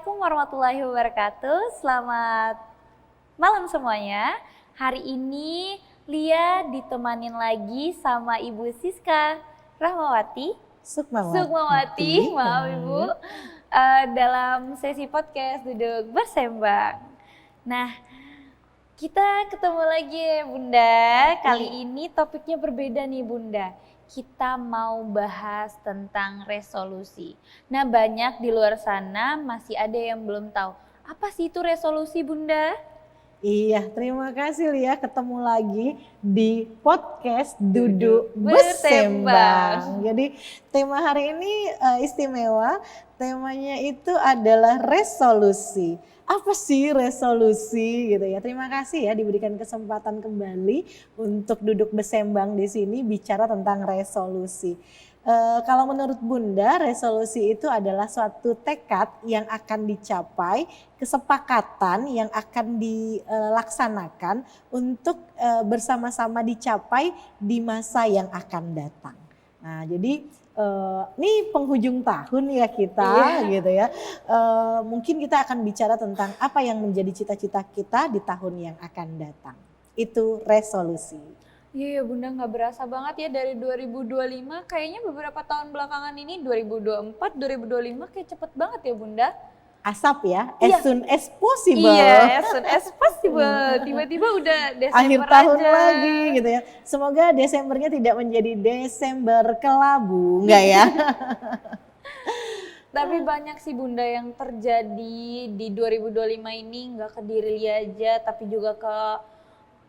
Assalamualaikum warahmatullahi wabarakatuh. Selamat malam semuanya. Hari ini Lia ditemanin lagi sama Ibu Siska Rahmawati. Sukmawati, maaf Ibu. Dalam sesi podcast Duduk Bersembang. Nah, kita ketemu lagi ya Bunda. Kali ini topiknya berbeda nih Bunda. Kita mau bahas tentang resolusi. Nah, banyak di luar sana masih ada yang belum tahu. Apa sih itu resolusi Bunda? Iya, terima kasih Lia, ketemu lagi di podcast Duduk Bersembang. Jadi tema hari ini istimewa, temanya itu adalah resolusi. Apa sih resolusi gitu ya? Terima kasih ya diberikan kesempatan kembali untuk duduk bersembang di sini bicara tentang resolusi. Kalau menurut Bunda, resolusi itu adalah suatu tekad yang akan dicapai, kesepakatan yang akan dilaksanakan untuk bersama-sama dicapai di masa yang akan datang. Nah, jadi ini penghujung tahun ya kita gitu ya. Mungkin kita akan bicara tentang apa yang menjadi cita-cita kita di tahun yang akan datang. Itu resolusi. Iya Bunda, nggak berasa banget ya dari 2025, kayaknya beberapa tahun belakangan ini 2024, 2025 kayak cepet banget ya Bunda. Asap ya, as soon as possible. Iya, as soon as possible. Tiba-tiba udah Desember akhir tahun aja lagi gitu ya. Semoga Desembernya tidak menjadi Desember kelabu, enggak ya? Tapi banyak sih Bunda yang terjadi di 2025 ini, nggak ke diri Lia aja, tapi juga ke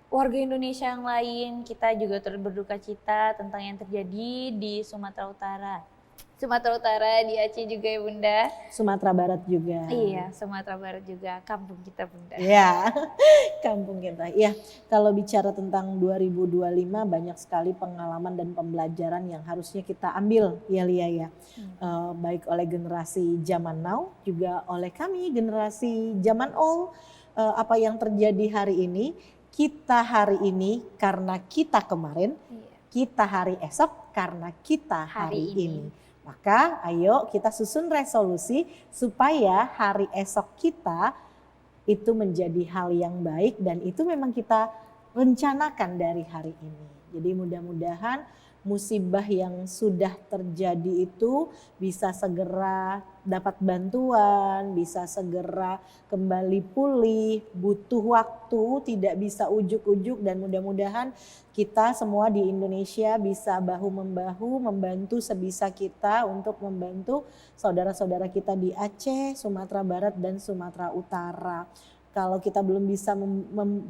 warga Indonesia yang lain. Kita juga turut berduka cita tentang yang terjadi di Sumatera Utara. Sumatera Utara, di Aceh juga ya Bunda. Sumatera Barat juga. Iya, Sumatera Barat juga, kampung kita Bunda. Iya, kampung kita. Iya, kalau bicara tentang 2025 banyak sekali pengalaman dan pembelajaran yang harusnya kita ambil ya Lia ya. Baik oleh generasi zaman now, juga oleh kami generasi zaman old. Apa yang terjadi hari ini, kita hari ini karena kita kemarin, kita hari esok karena kita hari ini. Maka ayo kita susun resolusi supaya hari esok kita itu menjadi hal yang baik dan itu memang kita rencanakan dari hari ini. Jadi mudah-mudahan musibah yang sudah terjadi itu bisa segera dapat bantuan, bisa segera kembali pulih, butuh waktu, tidak bisa ujuk-ujuk dan mudah-mudahan kita semua di Indonesia bisa bahu-membahu membantu sebisa kita untuk membantu saudara-saudara kita di Aceh, Sumatera Barat dan Sumatera Utara. Kalau kita belum bisa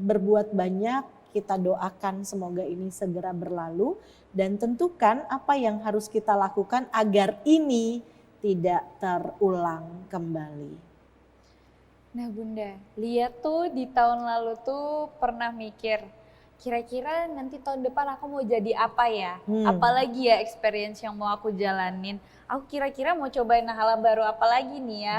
berbuat banyak, kita doakan semoga ini segera berlalu dan tentukan apa yang harus kita lakukan agar ini tidak terulang kembali. Nah Bunda, lihat tuh di tahun lalu tuh pernah mikir, kira-kira nanti tahun depan aku mau jadi apa ya? Apalagi ya experience yang mau aku jalanin. Aku kira-kira mau cobain hal baru apa lagi nih ya.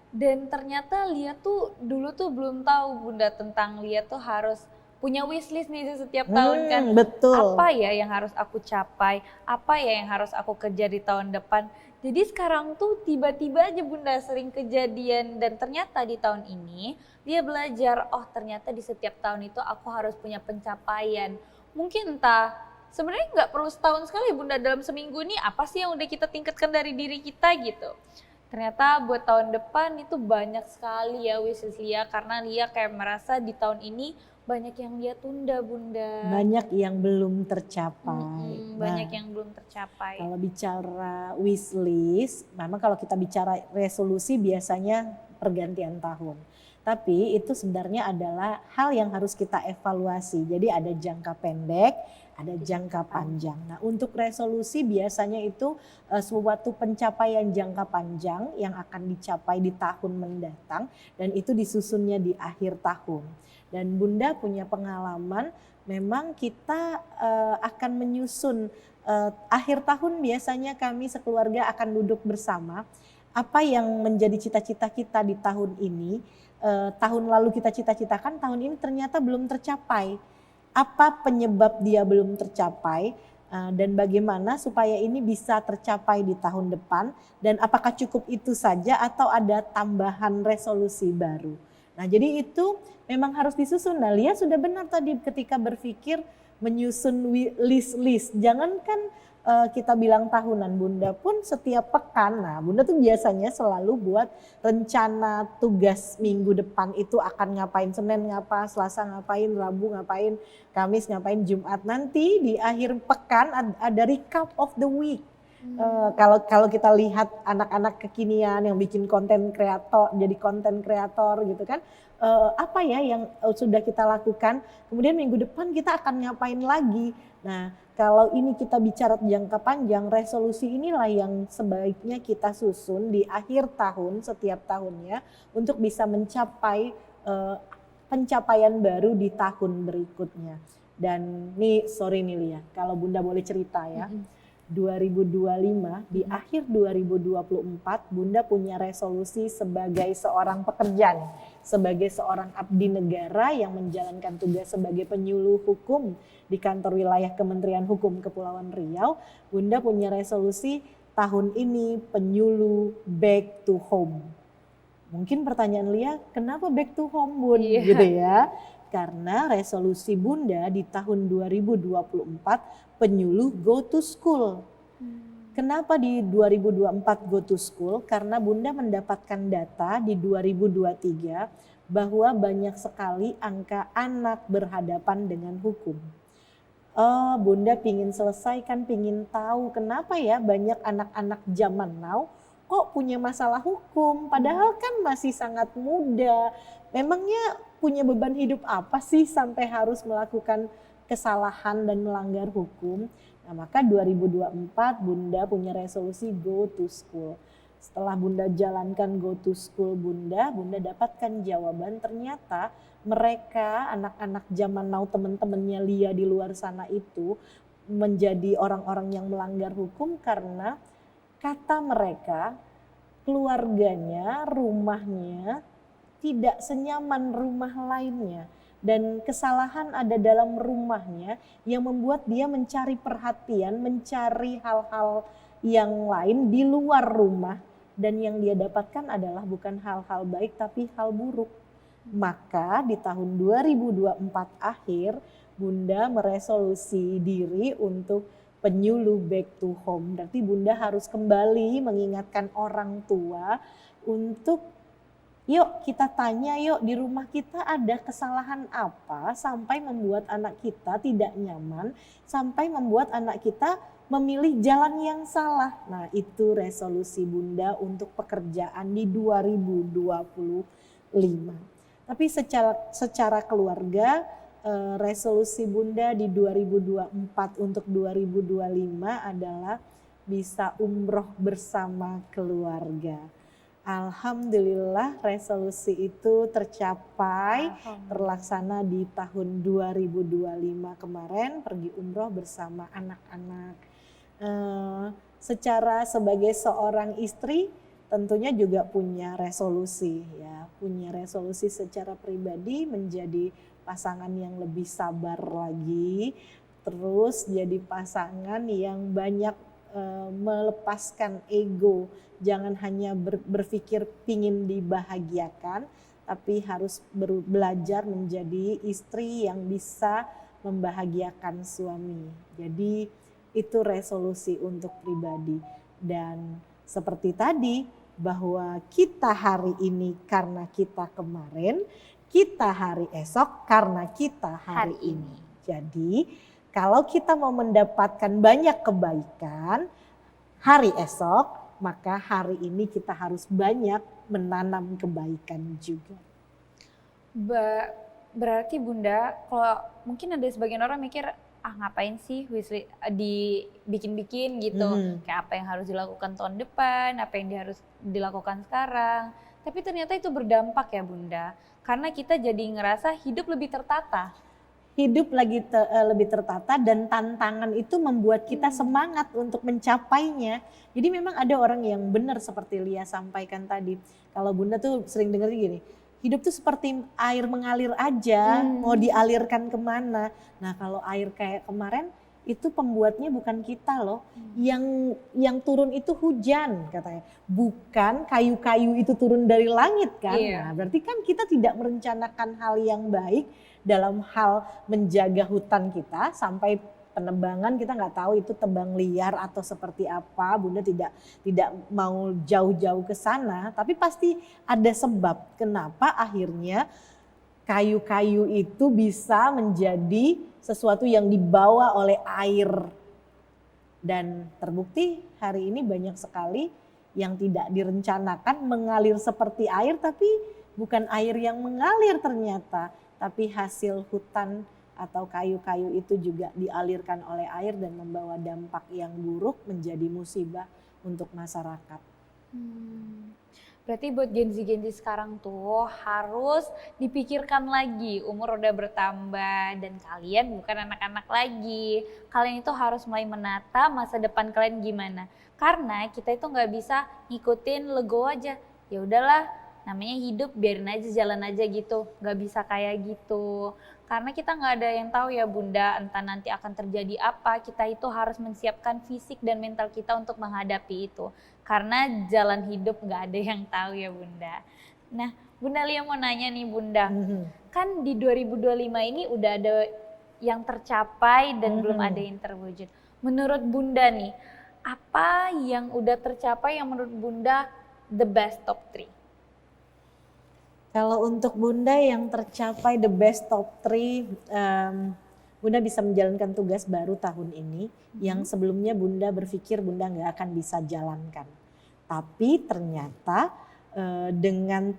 Dan ternyata Lia tuh dulu tuh belum tahu Bunda tentang Lia tuh harus punya wishlist nih setiap tahun kan. Betul. Apa ya yang harus aku capai, apa ya yang harus aku kejar di tahun depan. Jadi sekarang tuh tiba-tiba aja Bunda sering kejadian dan ternyata di tahun ini dia belajar, oh ternyata di setiap tahun itu aku harus punya pencapaian. Mungkin entah, sebenarnya nggak perlu setahun sekali Bunda, dalam seminggu ini apa sih yang udah kita tingkatkan dari diri kita gitu. Ternyata buat tahun depan itu banyak sekali ya wishlist Lia karena Lia kayak merasa di tahun ini banyak yang dia tunda Bunda. Banyak yang belum tercapai. Banyak yang belum tercapai. Kalau bicara wishlist, memang kalau kita bicara resolusi biasanya pergantian tahun. Tapi itu sebenarnya adalah hal yang harus kita evaluasi. Jadi ada jangka pendek, ada jangka panjang. Nah untuk resolusi biasanya itu suatu pencapaian jangka panjang yang akan dicapai di tahun mendatang. Dan itu disusunnya di akhir tahun. Dan Bunda punya pengalaman memang kita akan menyusun akhir tahun biasanya kami sekeluarga akan duduk bersama. Apa yang menjadi cita-cita kita di tahun ini, tahun lalu kita cita-citakan, tahun ini ternyata belum tercapai. Apa penyebab dia belum tercapai? dan bagaimana supaya ini bisa tercapai di tahun depan dan apakah cukup itu saja atau ada tambahan resolusi baru. Nah jadi itu memang harus disusun. Nah Lia sudah benar tadi ketika berpikir menyusun list-list. Jangankan kita bilang tahunan, Bunda pun setiap pekan, nah Bunda tuh biasanya selalu buat rencana tugas minggu depan itu akan ngapain, Senin ngapa, Selasa ngapain, Rabu ngapain, Kamis ngapain, Jumat. Nanti di akhir pekan ada recap of the week. Kalau kita lihat anak-anak kekinian yang bikin konten kreator, jadi konten kreator gitu kan, apa ya yang sudah kita lakukan, kemudian minggu depan kita akan ngapain lagi. Nah kalau ini kita bicara jangka panjang, resolusi inilah yang sebaiknya kita susun di akhir tahun setiap tahunnya untuk bisa mencapai pencapaian baru di tahun berikutnya. Dan nih sorry nih Lia, kalau Bunda boleh cerita ya. 2025 di akhir 2024 Bunda punya resolusi sebagai seorang pekerja nih, sebagai seorang abdi negara yang menjalankan tugas sebagai penyuluh hukum di kantor wilayah Kementerian Hukum Kepulauan Riau. Bunda punya resolusi tahun ini penyuluh back to home. Mungkin pertanyaan Lia, kenapa back to home Bun? Gitu ya. Karena resolusi Bunda di tahun 2024 penyuluh go to school. Kenapa di 2024 go to school? Karena Bunda mendapatkan data di 2023 bahwa banyak sekali angka anak berhadapan dengan hukum. Bunda pingin selesaikan, pingin tahu kenapa ya banyak anak-anak zaman now kok punya masalah hukum, padahal kan masih sangat muda. Memangnya punya beban hidup apa sih sampai harus melakukan kesalahan dan melanggar hukum? Nah maka 2024 Bunda punya resolusi go to school. Setelah Bunda jalankan go to school Bunda dapatkan jawaban ternyata mereka anak-anak zaman now, teman-temannya Lia di luar sana itu menjadi orang-orang yang melanggar hukum karena kata mereka keluarganya, rumahnya tidak senyaman rumah lainnya. Dan kesalahan ada dalam rumahnya yang membuat dia mencari perhatian, mencari hal-hal yang lain di luar rumah. Dan yang dia dapatkan adalah bukan hal-hal baik tapi hal buruk. Maka di tahun 2024 akhir Bunda meresolusi diri untuk penyuluh back to home. Berarti Bunda harus kembali mengingatkan orang tua untuk yuk kita tanya yuk di rumah kita ada kesalahan apa sampai membuat anak kita tidak nyaman, sampai membuat anak kita memilih jalan yang salah. Nah itu resolusi Bunda untuk pekerjaan di 2025. Tapi secara keluarga resolusi Bunda di 2024 untuk 2025 adalah bisa umroh bersama keluarga. Alhamdulillah resolusi itu tercapai, terlaksana di tahun 2025 kemarin, pergi umroh bersama anak-anak. Secara sebagai seorang istri tentunya juga punya resolusi ya, punya resolusi secara pribadi menjadi pasangan yang lebih sabar lagi, terus jadi pasangan yang banyak melepaskan ego, jangan hanya berpikir pingin dibahagiakan, tapi harus belajar menjadi istri yang bisa membahagiakan suami. Jadi itu resolusi untuk pribadi. Dan seperti tadi bahwa kita hari ini karena kita kemarin, kita hari esok karena kita hari ini. Jadi kalau kita mau mendapatkan banyak kebaikan hari esok, maka hari ini kita harus banyak menanam kebaikan juga. Berarti Bunda, kalau mungkin ada sebagian orang mikir, ngapain sih wishlist dibikin-bikin gitu, kayak apa yang harus dilakukan tahun depan, apa yang harus dilakukan sekarang. Tapi ternyata itu berdampak ya Bunda, karena kita jadi ngerasa hidup lebih tertata. Hidup lebih tertata dan tantangan itu membuat kita semangat untuk mencapainya. Jadi memang ada orang yang benar seperti Lia sampaikan tadi. Kalau Bunda tuh sering dengar gini, hidup tuh seperti air mengalir aja, mau dialirkan kemana. Nah kalau air kayak kemarin itu pembuatnya bukan kita loh. Yang turun itu hujan katanya. Bukan kayu-kayu itu turun dari langit kan. Nah, berarti kan kita tidak merencanakan hal yang baik dalam hal menjaga hutan kita sampai penebangan kita nggak tahu itu tebang liar atau seperti apa. Bunda tidak mau jauh-jauh ke sana, tapi pasti ada sebab kenapa akhirnya kayu-kayu itu bisa menjadi sesuatu yang dibawa oleh air. Dan terbukti hari ini banyak sekali yang tidak direncanakan mengalir seperti air, tapi bukan air yang mengalir ternyata, tapi hasil hutan atau kayu-kayu itu juga dialirkan oleh air dan membawa dampak yang buruk menjadi musibah untuk masyarakat. Berarti buat Gen Z sekarang tuh harus dipikirkan lagi, umur udah bertambah dan kalian bukan anak-anak lagi. Kalian itu harus mulai menata masa depan kalian gimana. Karena kita itu nggak bisa ngikutin legowo aja. Ya udahlah, namanya hidup biarin aja, jalan aja gitu. Nggak bisa kayak gitu. Karena kita nggak ada yang tahu ya Bunda, entah nanti akan terjadi apa. Kita itu harus mensiapkan fisik dan mental kita untuk menghadapi itu. Karena jalan hidup nggak ada yang tahu ya Bunda. Nah Bunda Lia mau nanya nih Bunda, kan di 2025 ini udah ada yang tercapai dan belum ada yang terwujud. Menurut Bunda nih, apa yang udah tercapai yang menurut Bunda the best top 3? Kalau untuk Bunda yang tercapai the best top 3, Bunda bisa menjalankan tugas baru tahun ini yang sebelumnya Bunda berpikir Bunda nggak akan bisa jalankan. Tapi ternyata dengan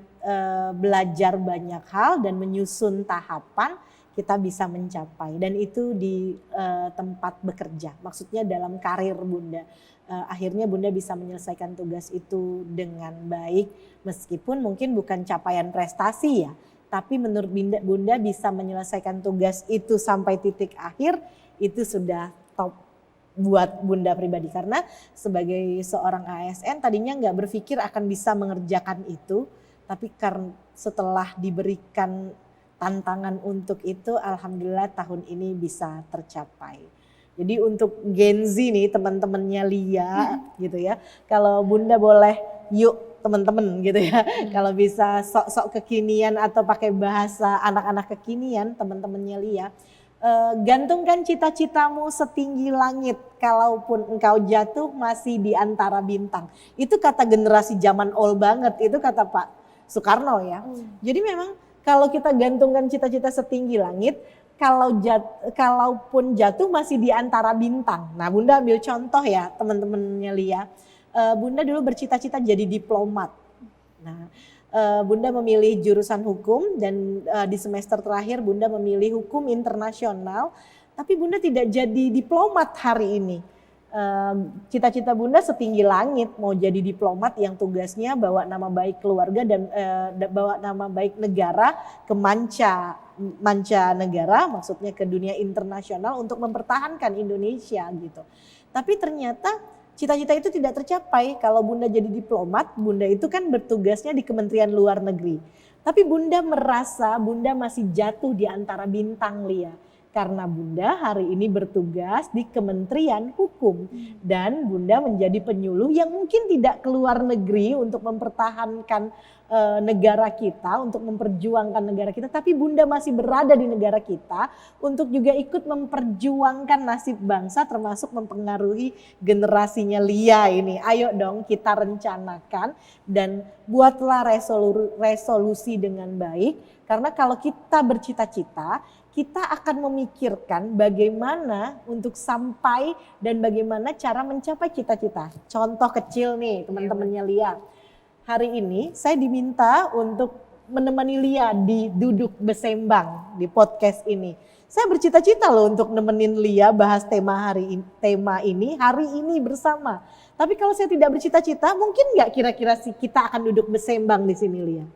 belajar banyak hal dan menyusun tahapan kita bisa mencapai. Dan itu di tempat bekerja, maksudnya dalam karir Bunda. Akhirnya Bunda bisa menyelesaikan tugas itu dengan baik meskipun mungkin bukan capaian prestasi ya. Tapi menurut Bunda bisa menyelesaikan tugas itu sampai titik akhir, itu sudah top buat Bunda pribadi. Karena sebagai seorang ASN tadinya nggak berpikir akan bisa mengerjakan itu, tapi karena setelah diberikan tantangan untuk itu, alhamdulillah tahun ini bisa tercapai. Jadi untuk Gen Z nih teman-temannya Lia gitu ya, kalau Bunda boleh yuk teman-teman gitu ya, kalau bisa sok-sok kekinian atau pakai bahasa anak-anak kekinian teman-temannya Lia, gantungkan cita-citamu setinggi langit, kalaupun engkau jatuh masih di antara bintang. Itu kata generasi zaman old banget, itu kata Pak Soekarno ya. Jadi memang kalau kita gantungkan cita-cita setinggi langit, kalaupun jatuh masih di antara bintang. Nah Bunda ambil contoh ya teman-temannya Lia. Bunda dulu bercita-cita jadi diplomat. Nah, Bunda memilih jurusan hukum dan di semester terakhir Bunda memilih hukum internasional. Tapi Bunda tidak jadi diplomat hari ini. Cita-cita Bunda setinggi langit, mau jadi diplomat yang tugasnya bawa nama baik keluarga dan bawa nama baik negara ke manca negara, maksudnya ke dunia internasional untuk mempertahankan Indonesia gitu. Tapi ternyata cita-cita itu tidak tercapai. Kalau Bunda jadi diplomat, Bunda itu kan bertugasnya di Kementerian Luar Negeri. Tapi Bunda merasa Bunda masih jatuh di antara bintang Lia. Karena Bunda hari ini bertugas di Kementerian Hukum. Dan Bunda menjadi penyuluh yang mungkin tidak keluar negeri untuk mempertahankan negara kita, untuk memperjuangkan negara kita. Tapi Bunda masih berada di negara kita untuk juga ikut memperjuangkan nasib bangsa termasuk mempengaruhi generasinya Lia ini. Ayo dong kita rencanakan dan buatlah resolusi dengan baik. Karena kalau kita bercita-cita, kita akan memikirkan bagaimana untuk sampai dan bagaimana cara mencapai cita-cita. Contoh kecil nih teman-temannya Lia. Hari ini saya diminta untuk menemani Lia di Duduk Besembang di podcast ini. Saya bercita-cita loh untuk nemenin Lia bahas tema ini hari ini bersama. Tapi kalau saya tidak bercita-cita, mungkin nggak kira-kira kita akan duduk besembang di sini Lia?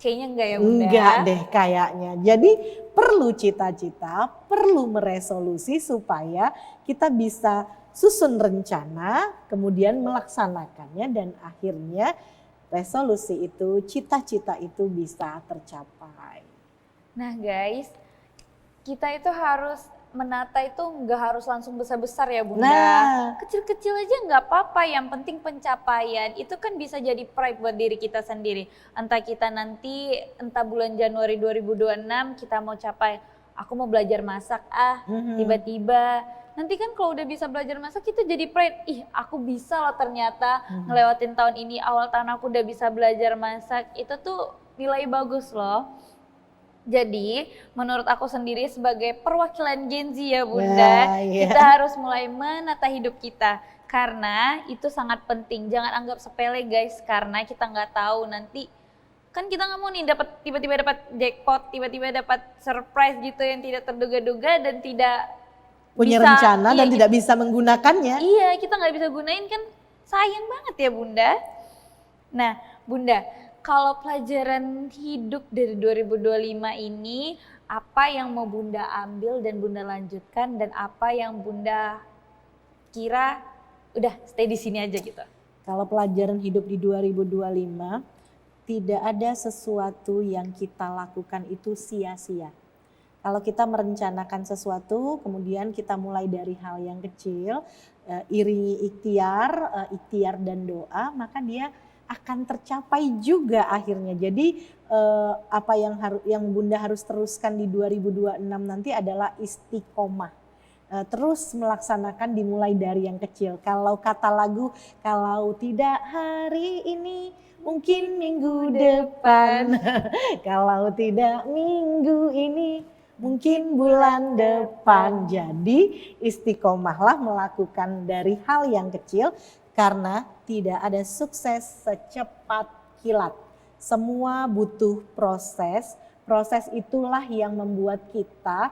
Kayaknya enggak ya Bunda? Enggak deh kayaknya. Jadi perlu cita-cita, perlu meresolusi supaya kita bisa susun rencana, kemudian melaksanakannya dan akhirnya resolusi itu, cita-cita itu bisa tercapai. Nah guys, kita itu harus menata itu nggak harus langsung besar-besar ya Bunda. Nah, Kecil-kecil aja nggak apa-apa, yang penting pencapaian. Itu kan bisa jadi pride buat diri kita sendiri. Entah kita nanti, entah bulan Januari 2026 kita mau capai, aku mau belajar masak, tiba-tiba. Nanti kan kalau udah bisa belajar masak kita jadi pride, ih aku bisa loh ternyata ngelewatin tahun ini, awal tahun aku udah bisa belajar masak. Itu tuh nilai bagus loh. Jadi menurut aku sendiri sebagai perwakilan Gen Z ya Bunda, ya, ya. kita harus mulai menata hidup kita. Karena itu sangat penting, jangan anggap sepele guys, karena kita nggak tahu nanti, kan kita nggak mau nih dapat tiba-tiba dapat jackpot, tiba-tiba dapat surprise gitu yang tidak terduga-duga dan tidak Punya bisa, rencana iya, dan tidak bisa menggunakannya. iya kita nggak bisa gunain kan, sayang banget ya Bunda. Nah Bunda, kalau pelajaran hidup dari 2025 ini, apa yang mau Bunda ambil dan Bunda lanjutkan, dan apa yang Bunda kira udah stay di sini aja gitu? Kalau pelajaran hidup di 2025, tidak ada sesuatu yang kita lakukan itu sia-sia. Kalau kita merencanakan sesuatu, kemudian kita mulai dari hal yang kecil, iringi ikhtiar dan doa, maka dia akan tercapai juga akhirnya. Jadi apa yang Bunda harus teruskan di 2026 nanti adalah istiqomah. Terus melaksanakan dimulai dari yang kecil. Kalau kata lagu, kalau tidak hari ini mungkin minggu depan. Kalau tidak minggu ini mungkin bulan depan. Jadi istiqomahlah melakukan dari hal yang kecil, karena tidak ada sukses secepat kilat. Semua butuh proses. Proses itulah yang membuat kita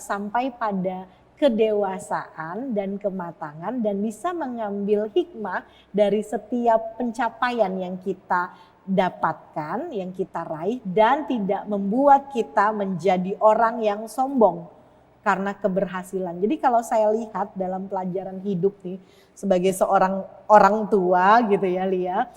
sampai pada kedewasaan dan kematangan, dan bisa mengambil hikmah dari setiap pencapaian yang kita dapatkan, yang kita raih, dan tidak membuat kita menjadi orang yang sombong karena keberhasilan. Jadi kalau saya lihat dalam pelajaran hidup nih, sebagai seorang orang tua gitu ya Lia,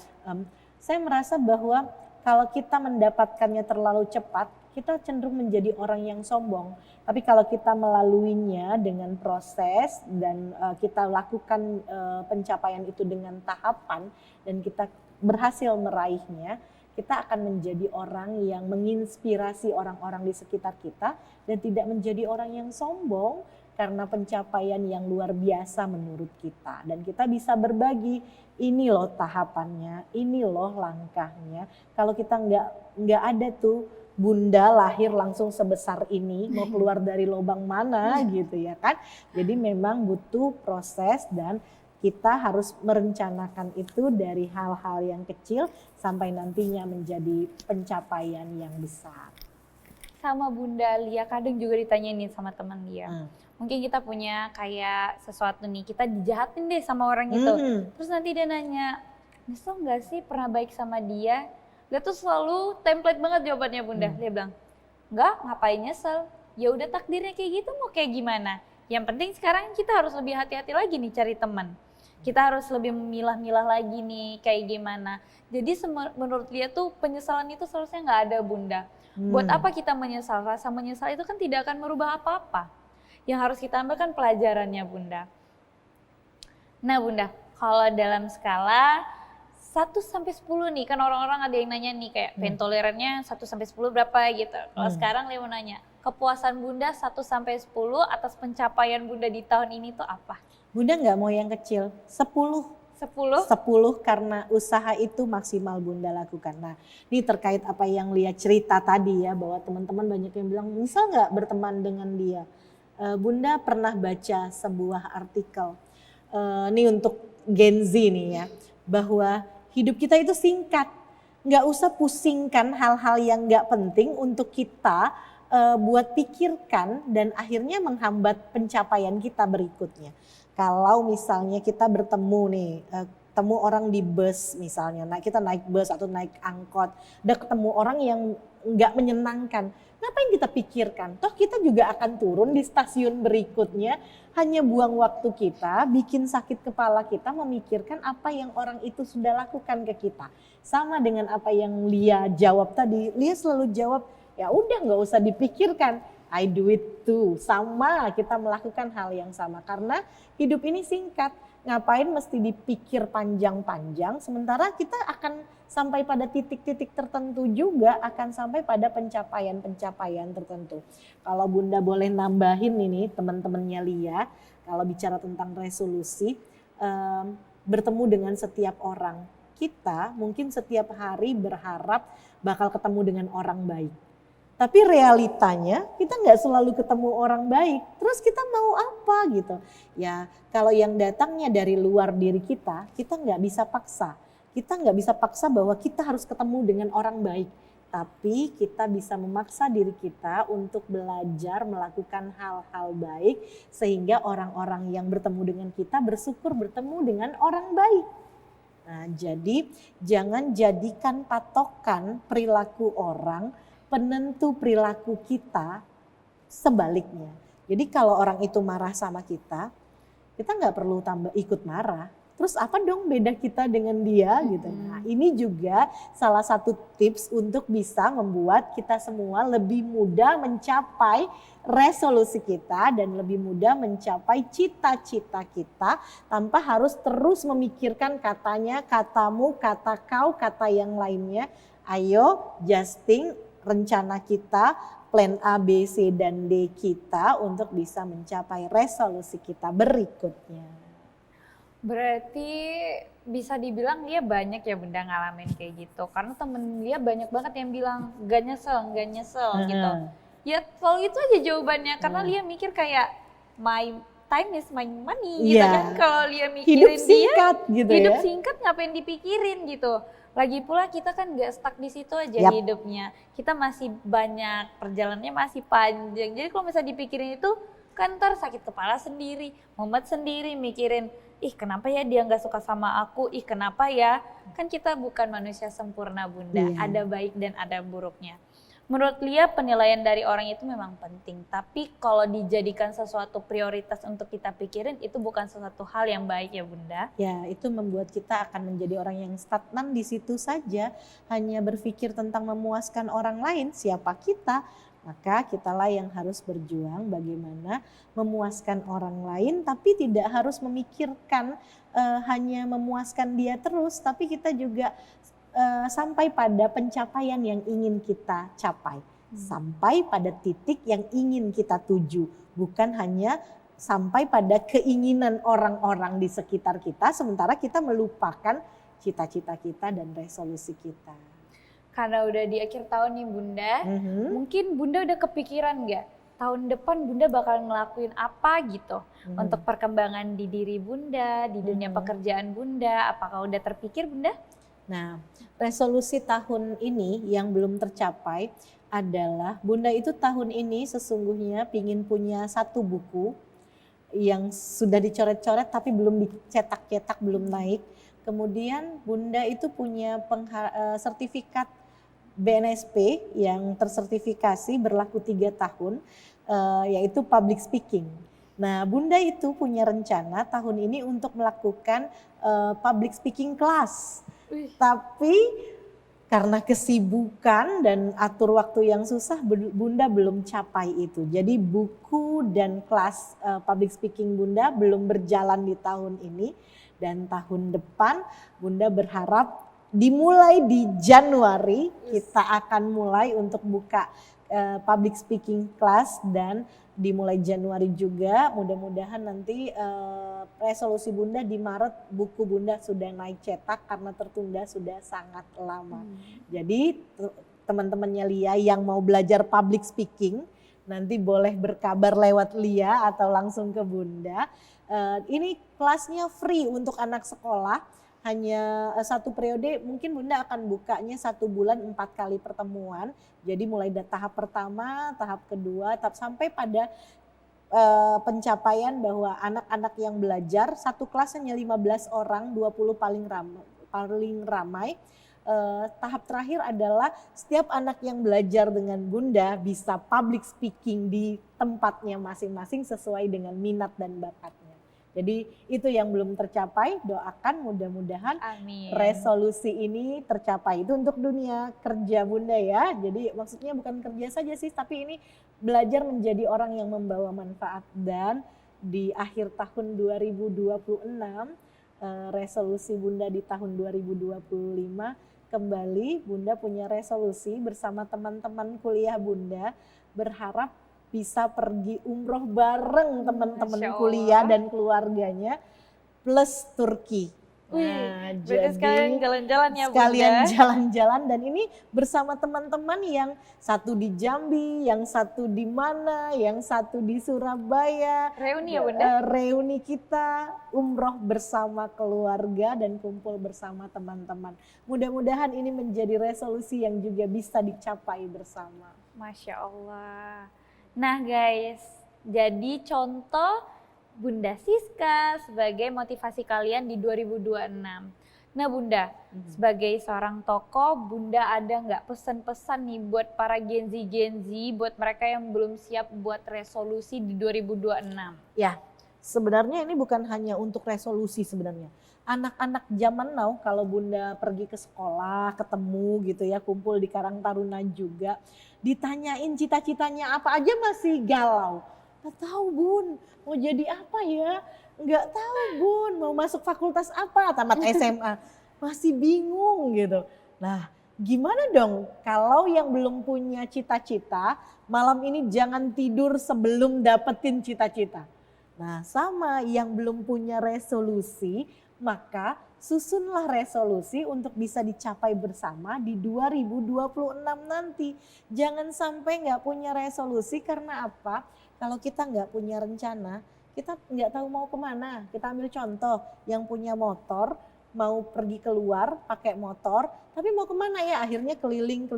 saya merasa bahwa kalau kita mendapatkannya terlalu cepat, kita cenderung menjadi orang yang sombong. Tapi kalau kita melaluinya dengan proses dan kita lakukan pencapaian itu dengan tahapan dan kita berhasil meraihnya, kita akan menjadi orang yang menginspirasi orang-orang di sekitar kita dan tidak menjadi orang yang sombong karena pencapaian yang luar biasa menurut kita. Dan kita bisa berbagi, ini loh tahapannya, ini loh langkahnya. Kalau kita nggak ada tuh, Bunda lahir langsung sebesar ini, mau keluar dari lubang mana gitu ya kan. Jadi memang butuh proses dan kita harus merencanakan itu dari hal-hal yang kecil sampai nantinya menjadi pencapaian yang besar. Sama Bunda Lia, kadang juga ditanyain sama teman Lia. Mungkin kita punya kayak sesuatu nih, kita dijahatin deh sama orang itu. Terus nanti dia nanya, nyesel gak sih pernah baik sama dia? Dia tuh selalu template banget jawabannya Bunda. Dia bilang, enggak, ngapain nyesel? Ya udah takdirnya kayak gitu, mau kayak gimana? Yang penting sekarang kita harus lebih hati-hati lagi nih cari teman. Kita harus lebih memilah-milah lagi nih kayak gimana. Jadi menurut dia tuh penyesalan itu seharusnya nggak ada Bunda. Buat apa kita menyesal? Rasa menyesal itu kan tidak akan merubah apa-apa. Yang harus kita ambil kan pelajarannya Bunda. Nah Bunda, kalau dalam skala 1-10 nih, kan orang-orang ada yang nanya nih kayak pain tolerannya 1-10 berapa gitu. Kalau sekarang Lea mau nanya, kepuasan Bunda 1-10 atas pencapaian Bunda di tahun ini tuh apa? Bunda nggak mau yang kecil, 10 karena usaha itu maksimal Bunda lakukan. Nah ini terkait apa yang Lia cerita tadi ya, bahwa teman-teman banyak yang bilang misal nggak berteman dengan dia. Bunda pernah baca sebuah artikel, ini untuk Gen Z nih ya, bahwa hidup kita itu singkat. Nggak usah pusingkan hal-hal yang nggak penting untuk kita buat pikirkan dan akhirnya menghambat pencapaian kita berikutnya. Kalau misalnya kita bertemu nih, ketemu orang di bus misalnya, kita naik bus atau naik angkot, udah ketemu orang yang nggak menyenangkan, ngapain kita pikirkan? Toh kita juga akan turun di stasiun berikutnya, hanya buang waktu kita, bikin sakit kepala kita memikirkan apa yang orang itu sudah lakukan ke kita. Sama dengan apa yang Lia jawab tadi, Lia selalu jawab, ya udah nggak usah dipikirkan. I do it too. Sama, kita melakukan hal yang sama. Karena hidup ini singkat. Ngapain mesti dipikir panjang-panjang, sementara kita akan sampai pada titik-titik tertentu juga, akan sampai pada pencapaian-pencapaian tertentu. Kalau Bunda boleh nambahin ini teman-temannya Lia, kalau bicara tentang resolusi, bertemu dengan setiap orang. Kita mungkin setiap hari berharap bakal ketemu dengan orang baik. Tapi realitanya kita nggak selalu ketemu orang baik. Terus kita mau apa gitu? Ya kalau yang datangnya dari luar diri kita nggak bisa paksa. Kita nggak bisa paksa bahwa kita harus ketemu dengan orang baik. Tapi kita bisa memaksa diri kita untuk belajar melakukan hal-hal baik. Sehingga orang-orang yang bertemu dengan kita bersyukur bertemu dengan orang baik. Nah jadi jangan jadikan patokan perilaku orang penentu perilaku kita, sebaliknya. Jadi kalau orang itu marah sama kita nggak perlu ikut marah. Terus apa dong beda kita dengan dia gitu. Nah ini juga salah satu tips untuk bisa membuat kita semua lebih mudah mencapai resolusi kita dan lebih mudah mencapai cita-cita kita tanpa harus terus memikirkan katanya, katamu, kata kau, kata yang lainnya. Ayo adjusting rencana kita, plan A, B, C, dan D kita untuk bisa mencapai resolusi kita berikutnya. Berarti bisa dibilang dia banyak ya Bunda ngalamin kayak gitu. Karena temen dia banyak banget yang bilang gak nyesel gitu. Ya selalu itu aja jawabannya karena dia mikir kayak my time is my money gitu kan. Kalau dia mikirin hidup singkat dia, gitu hidup ya. singkat ngapain dipikirin gitu. Lagi pula kita kan gak stuck di situ aja hidupnya. Kita masih banyak, perjalanannya masih panjang. Jadi kalau misalnya dipikirin itu kan ntar sakit kepala sendiri, mumet sendiri mikirin, ih kenapa ya dia gak suka sama aku, ih kenapa ya. Kan kita bukan manusia sempurna Bunda, ada baik dan ada buruknya. Menurut Lia penilaian dari orang itu memang penting, tapi kalau dijadikan sesuatu prioritas untuk kita pikirin itu bukan sesuatu hal yang baik ya Bunda. Ya itu membuat kita akan menjadi orang yang stagnan di situ saja, hanya berpikir tentang memuaskan orang lain, siapa kita, maka kitalah yang harus berjuang bagaimana memuaskan orang lain tapi tidak harus memikirkan hanya memuaskan dia terus, tapi kita juga sampai pada pencapaian yang ingin kita capai, sampai pada titik yang ingin kita tuju, bukan hanya sampai pada keinginan orang-orang di sekitar kita, sementara kita melupakan cita-cita kita dan resolusi kita. Karena udah di akhir tahun nih Bunda, mungkin Bunda udah kepikiran nggak tahun depan Bunda bakal ngelakuin apa gitu untuk perkembangan di diri Bunda, di dunia pekerjaan Bunda, apakah udah terpikir Bunda? Nah, resolusi tahun ini yang belum tercapai adalah Bunda itu tahun ini sesungguhnya pingin punya satu buku yang sudah dicoret-coret tapi belum dicetak-cetak, belum naik. Kemudian Bunda itu punya sertifikat BNSP yang tersertifikasi berlaku 3 tahun, yaitu public speaking. Nah Bunda itu punya rencana tahun ini untuk melakukan public speaking class. Tapi karena kesibukan dan atur waktu yang susah Bunda belum capai itu. Jadi buku dan kelas public speaking Bunda belum berjalan di tahun ini. Dan tahun depan Bunda berharap dimulai di Januari kita akan mulai untuk buka public speaking class dan dimulai Januari juga, mudah-mudahan nanti resolusi Bunda di Maret buku Bunda sudah naik cetak karena tertunda sudah sangat lama. Jadi teman-temannya Lia yang mau belajar public speaking nanti boleh berkabar lewat Lia atau langsung ke Bunda. Ini kelasnya free untuk anak sekolah, hanya 1 periode, mungkin Bunda akan bukanya 1 bulan 4 kali pertemuan. Jadi mulai dari tahap pertama, tahap kedua, tahap sampai pada pencapaian bahwa anak-anak yang belajar satu kelas hanya 15 orang, 20 paling ramai. Tahap terakhir adalah setiap anak yang belajar dengan Bunda bisa public speaking di tempatnya masing-masing sesuai dengan minat dan bakatnya. Jadi itu yang belum tercapai, doakan mudah-mudahan resolusi ini tercapai. Itu untuk dunia kerja Bunda ya. Jadi maksudnya bukan kerja saja sih, tapi ini belajar menjadi orang yang membawa manfaat. Dan di akhir tahun 2026, resolusi Bunda di tahun 2025, kembali Bunda punya resolusi bersama teman-teman kuliah Bunda, berharap bisa pergi umroh bareng teman-teman Masya kuliah Allah. dan keluarganya plus Turki. Wih, Nah, berarti sekalian jalan-jalan ya sekalian Bunda. jalan-jalan, dan ini bersama teman-teman yang satu di Jambi, yang satu di mana, yang satu di Surabaya. Reuni ya Bunda? Reuni kita umroh bersama keluarga dan kumpul bersama teman-teman. Mudah-mudahan ini menjadi resolusi yang juga bisa dicapai bersama. Masya Allah. Nah guys, jadi contoh Bunda Siska sebagai motivasi kalian di 2026. Nah Bunda, sebagai seorang tokoh, Bunda ada nggak pesan-pesan nih buat para Gen Z, buat mereka yang belum siap buat resolusi di 2026? Ya, sebenarnya ini bukan hanya untuk resolusi sebenarnya. Anak-anak zaman now kalau Bunda pergi ke sekolah, ketemu gitu ya, kumpul di Karang Taruna juga, ditanyain cita-citanya apa aja masih galau. Nggak tahu Bun, mau jadi apa ya? Nggak tahu Bun, mau masuk fakultas apa, tamat SMA. Masih bingung gitu. Nah, gimana dong kalau yang belum punya cita-cita, malam ini jangan tidur sebelum dapetin cita-cita. Nah, sama yang belum punya resolusi, maka susunlah resolusi untuk bisa dicapai bersama di 2026 nanti. Jangan sampai nggak punya resolusi, karena apa? Kalau kita nggak punya rencana, kita nggak tahu mau kemana. Kita ambil contoh, yang punya motor mau pergi keluar pakai motor, tapi mau kemana ya? Akhirnya keliling,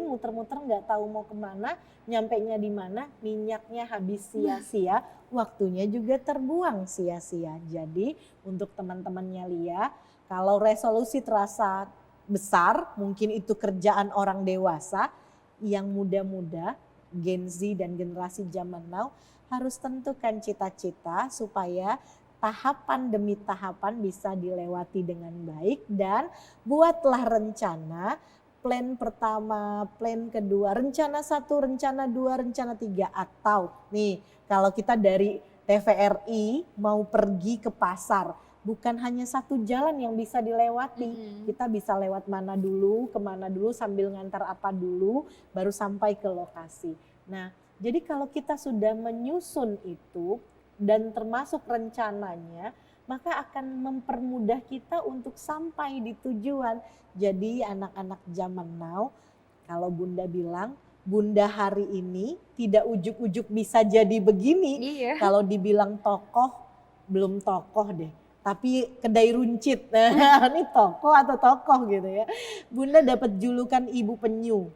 muter-muter nggak tahu mau kemana, nyampenya di mana, minyaknya habis sia-sia, waktunya juga terbuang sia-sia. Jadi untuk teman-temannya Lia, kalau resolusi terasa besar, mungkin itu kerjaan orang dewasa, yang muda-muda, Gen Z dan generasi zaman now harus tentukan cita-cita supaya tahapan demi tahapan bisa dilewati dengan baik, dan buatlah rencana, plan pertama, plan kedua, rencana 1, rencana 2, rencana 3, atau nih kalau kita dari TVRI mau pergi ke pasar, bukan hanya satu jalan yang bisa dilewati, kita bisa lewat mana dulu, kemana dulu, sambil ngantar apa dulu, baru sampai ke lokasi. Nah, jadi kalau kita sudah menyusun itu dan termasuk rencananya, maka akan mempermudah kita untuk sampai di tujuan. Jadi anak-anak zaman now, kalau Bunda bilang, Bunda hari ini tidak ujuk-ujuk bisa jadi begini. Iya. Kalau dibilang tokoh, belum tokoh deh. Tapi kedai runcit, nah ini tokoh atau tokoh gitu ya. Bunda dapat julukan Ibu Penyu.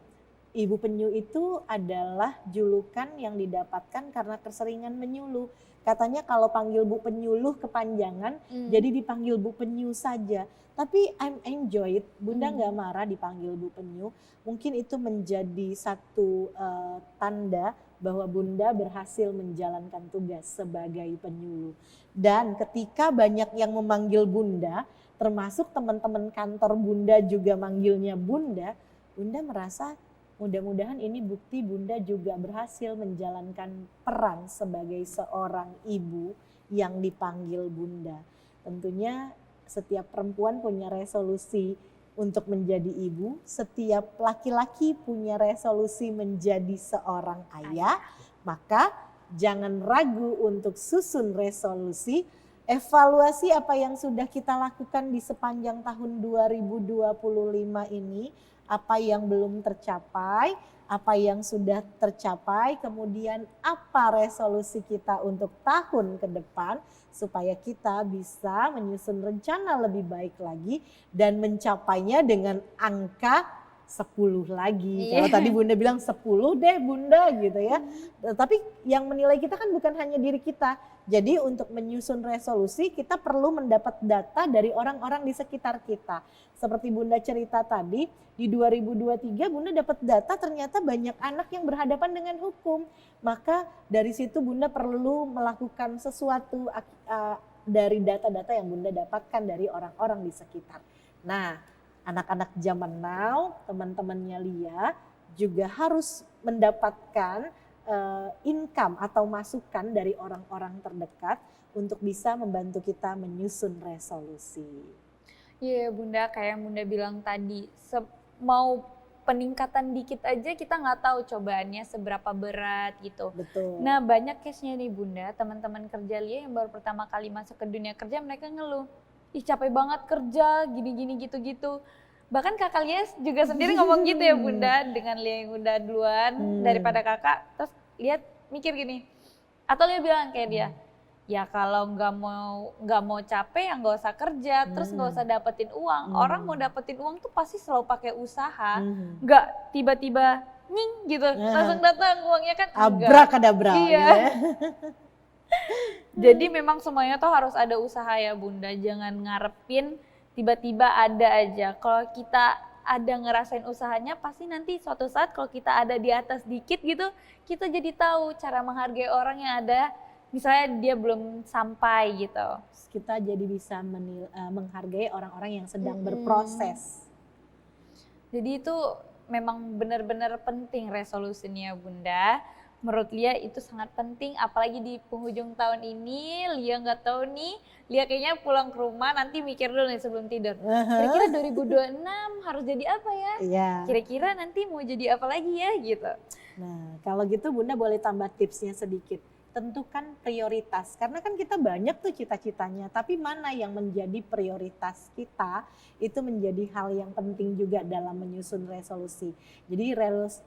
Ibu Penyu itu adalah julukan yang didapatkan karena keseringan menyuluh. Katanya kalau panggil Bu Penyuluh kepanjangan, jadi dipanggil Bu Penyu saja. Tapi I'm enjoy it, Bunda nggak marah dipanggil Bu Penyu. Mungkin itu menjadi satu tanda bahwa Bunda berhasil menjalankan tugas sebagai penyuluh. Dan ketika banyak yang memanggil Bunda, termasuk teman-teman kantor Bunda juga manggilnya Bunda, Bunda merasa mudah-mudahan ini bukti Bunda juga berhasil menjalankan peran sebagai seorang ibu yang dipanggil Bunda. Tentunya setiap perempuan punya resolusi untuk menjadi ibu, setiap laki-laki punya resolusi menjadi seorang ayah, maka jangan ragu untuk susun resolusi, evaluasi apa yang sudah kita lakukan di sepanjang tahun 2025 ini, apa yang belum tercapai, apa yang sudah tercapai, kemudian apa resolusi kita untuk tahun ke depan, supaya kita bisa menyusun rencana lebih baik lagi dan mencapainya dengan angka 10 lagi. Kalau tadi Bunda bilang 10 deh Bunda gitu ya. Tapi yang menilai kita kan bukan hanya diri kita. Jadi untuk menyusun resolusi kita perlu mendapat data dari orang-orang di sekitar kita. Seperti Bunda cerita tadi, di 2023 Bunda dapat data ternyata banyak anak yang berhadapan dengan hukum. Maka dari situ Bunda perlu melakukan sesuatu dari data-data yang Bunda dapatkan dari orang-orang di sekitar. Nah, anak-anak zaman now, teman-temannya Lia juga harus mendapatkan income atau masukan dari orang-orang terdekat untuk bisa membantu kita menyusun resolusi. Iya Bunda, kayak yang Bunda bilang tadi, mau peningkatan dikit aja kita nggak tahu cobaannya seberapa berat gitu. Betul. Nah banyak case-nya nih Bunda, teman-teman kerja Lia yang baru pertama kali masuk ke dunia kerja mereka ngeluh, ih capek banget kerja gini-gini gitu-gitu. Bahkan kakak Lia juga sendiri ngomong gitu ya Bunda, dengan Lia yang udah duluan daripada kakak, terus Lia mikir gini, atau Lia bilang kayak dia, ya kalau nggak mau capek ya nggak usah kerja, terus nggak usah dapetin uang. Orang mau dapetin uang tuh pasti selalu pakai usaha, nggak tiba-tiba nying gitu langsung datang uangnya kan enggak. Abrakadabra. Iya. Gitu ya. Jadi memang semuanya tuh harus ada usaha ya Bunda, jangan ngarepin tiba-tiba ada aja. Kalau kita ada ngerasain usahanya pasti nanti suatu saat kalau kita ada di atas dikit gitu, kita jadi tahu cara menghargai orang yang ada misalnya dia belum sampai gitu. Kita jadi bisa menghargai orang-orang yang sedang berproses. Jadi itu memang benar-benar penting resolusinya Bunda. Menurut Lia itu sangat penting, apalagi di penghujung tahun ini. Lia nggak tahu nih, Lia kayaknya pulang ke rumah nanti mikir dulu nih sebelum tidur. Kira-kira 2026 harus jadi apa ya? Iya. Kira-kira nanti mau jadi apa lagi ya gitu. Nah kalau gitu Bunda boleh tambah tipsnya sedikit. Tentukan prioritas, karena kan kita banyak tuh cita-citanya, tapi mana yang menjadi prioritas kita itu menjadi hal yang penting juga dalam menyusun resolusi. Jadi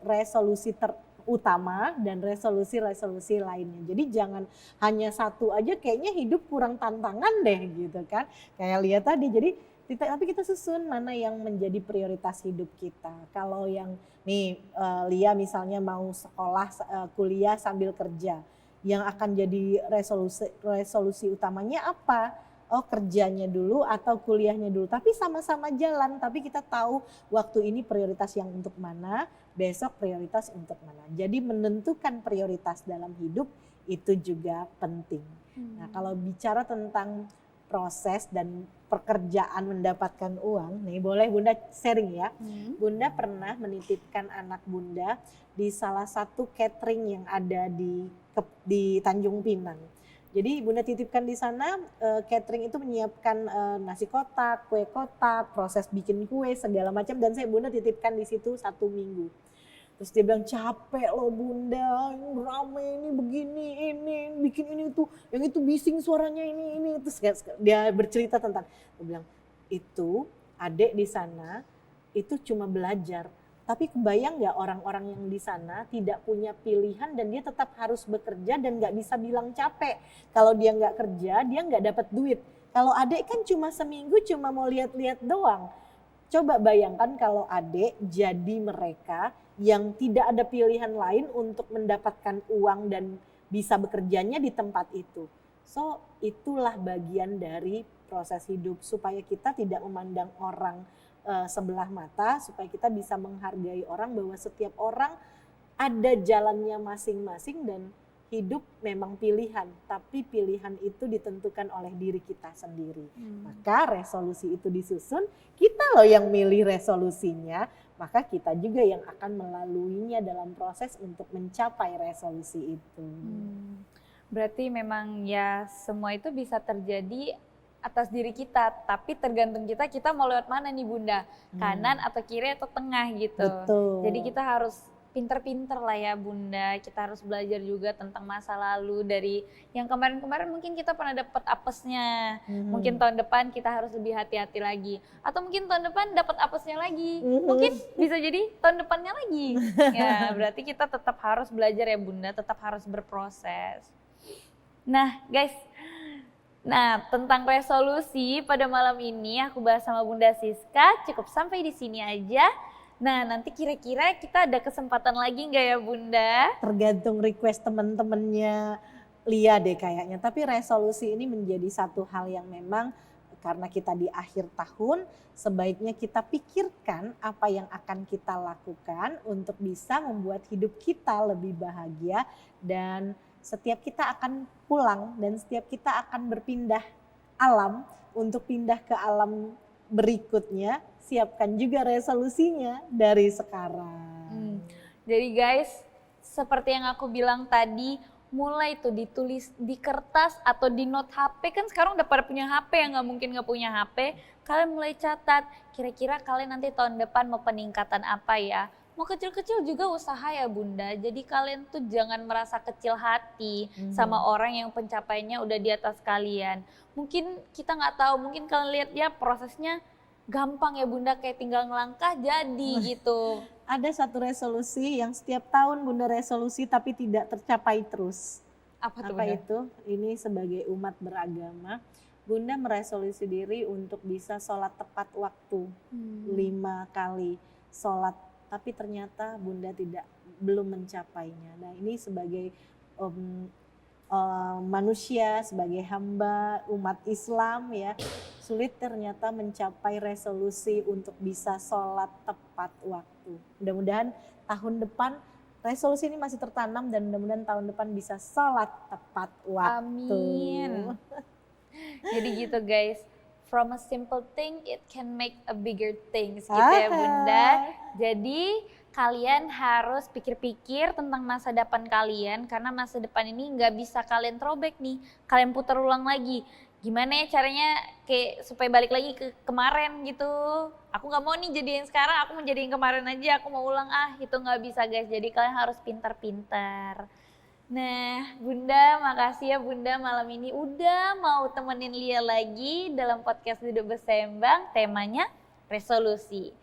resolusi terutama dan resolusi-resolusi lainnya. Jadi jangan hanya satu aja, kayaknya hidup kurang tantangan deh gitu kan. Kayak lihat tadi, jadi tapi kita susun mana yang menjadi prioritas hidup kita. Kalau yang nih Lia misalnya mau sekolah, kuliah sambil kerja, yang akan jadi resolusi utamanya apa? Oh kerjanya dulu atau kuliahnya dulu, tapi sama-sama jalan, tapi kita tahu waktu ini prioritas yang untuk mana, besok prioritas untuk mana. Jadi menentukan prioritas dalam hidup itu juga penting. Nah kalau bicara tentang proses dan pekerjaan mendapatkan uang, nih boleh Bunda sharing ya. Bunda pernah menitipkan anak Bunda di salah satu catering yang ada di Tanjung Pinang. Jadi Bunda titipkan di sana, catering itu menyiapkan nasi kotak, kue kotak, proses bikin kue segala macam, dan Bunda titipkan di situ 1 minggu. Terus dia bilang capek loh Bunda, rame ini begini, ini bikin ini tuh, yang itu bising suaranya ini. Terus dia bercerita tentang, dia bilang itu adik di sana itu cuma belajar. Tapi kebayang gak orang-orang yang di sana tidak punya pilihan dan dia tetap harus bekerja dan gak bisa bilang capek. Kalau dia gak kerja, dia gak dapat duit. Kalau adik kan cuma seminggu cuma mau lihat-lihat doang. Coba bayangkan kalau adik jadi mereka yang tidak ada pilihan lain untuk mendapatkan uang dan bisa bekerjanya di tempat itu. So itulah bagian dari proses hidup supaya kita tidak memandang orang sebelah mata, supaya kita bisa menghargai orang bahwa setiap orang ada jalannya masing-masing dan hidup memang pilihan, tapi pilihan itu ditentukan oleh diri kita sendiri. Maka resolusi itu disusun, kita loh yang milih resolusinya, maka kita juga yang akan melaluinya dalam proses untuk mencapai resolusi itu. Berarti memang ya semua itu bisa terjadi atas diri kita, tapi tergantung kita mau lewat mana nih Bunda, kanan atau kiri atau tengah gitu. Betul. Jadi kita harus pinter-pinter lah ya Bunda, kita harus belajar juga tentang masa lalu dari yang kemarin-kemarin mungkin kita pernah dapat apesnya, mungkin tahun depan kita harus lebih hati-hati lagi, atau mungkin tahun depan dapat apesnya lagi, mungkin bisa jadi tahun depannya lagi. Ya berarti kita tetap harus belajar ya Bunda, tetap harus berproses. Nah guys, tentang resolusi pada malam ini aku bahas sama Bunda Siska, cukup sampai di sini aja. Nah nanti kira-kira kita ada kesempatan lagi nggak ya Bunda? Tergantung request teman-temannya Lia deh kayaknya. Tapi resolusi ini menjadi satu hal yang memang karena kita di akhir tahun sebaiknya kita pikirkan apa yang akan kita lakukan untuk bisa membuat hidup kita lebih bahagia, dan setiap kita akan pulang dan setiap kita akan berpindah alam untuk pindah ke alam berikutnya. Siapkan juga resolusinya dari sekarang. Jadi guys, seperti yang aku bilang tadi, mulai tuh ditulis di kertas atau di note HP, kan sekarang udah pada punya HP ya, nggak mungkin nggak punya HP. Kalian mulai catat, kira-kira kalian nanti tahun depan mau peningkatan apa ya. Mau kecil-kecil juga usaha ya Bunda, jadi kalian tuh jangan merasa kecil hati sama orang yang pencapaiannya udah di atas kalian. Mungkin kita nggak tahu, mungkin kalian lihat ya prosesnya gampang ya Bunda, kayak tinggal ngelangkah jadi gitu. Ada satu resolusi yang setiap tahun Bunda resolusi tapi tidak tercapai terus. Apa tuh Apa Bunda? itu? Ini sebagai umat beragama, Bunda meresolusi diri untuk bisa sholat tepat waktu 5 kali sholat, tapi ternyata Bunda belum mencapainya. Nah ini sebagai manusia, sebagai hamba umat Islam ya, sulit ternyata mencapai resolusi untuk bisa sholat tepat waktu. Mudah-mudahan tahun depan resolusi ini masih tertanam dan mudah-mudahan tahun depan bisa sholat tepat waktu. Amin. Jadi gitu guys, from a simple thing it can make a bigger things gitu ya Bunda. Jadi kalian harus pikir-pikir tentang masa depan kalian, karena masa depan ini nggak bisa kalian throwback nih, kalian putar ulang lagi. Gimana ya caranya kayak supaya balik lagi ke kemarin gitu. Aku nggak mau nih jadi yang sekarang, aku mau jadi yang kemarin aja, aku mau ulang itu nggak bisa guys. Jadi kalian harus pintar-pintar. Nah Bunda, makasih ya Bunda malam ini udah mau temenin Lia lagi dalam podcast Duduk Bersembang, temanya resolusi.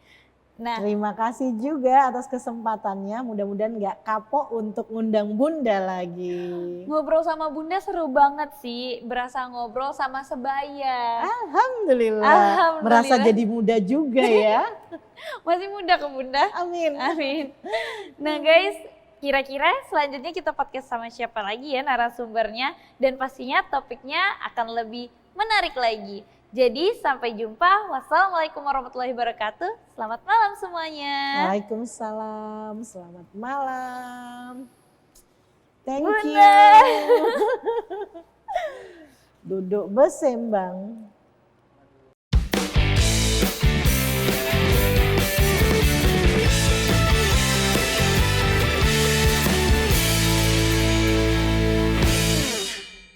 Nah, terima kasih juga atas kesempatannya, mudah-mudahan gak kapok untuk ngundang Bunda lagi. Ngobrol sama Bunda seru banget sih, berasa ngobrol sama sebaya. Alhamdulillah. Merasa jadi muda juga ya. Masih muda ke Bunda? Amin. Amin. Nah guys, kira-kira selanjutnya kita podcast sama siapa lagi ya narasumbernya, dan pastinya topiknya akan lebih menarik lagi. Jadi sampai jumpa. Wassalamualaikum warahmatullahi wabarakatuh. Selamat malam semuanya. Waalaikumsalam. Selamat malam. Thank Bunda. you. Duduk Bersembang.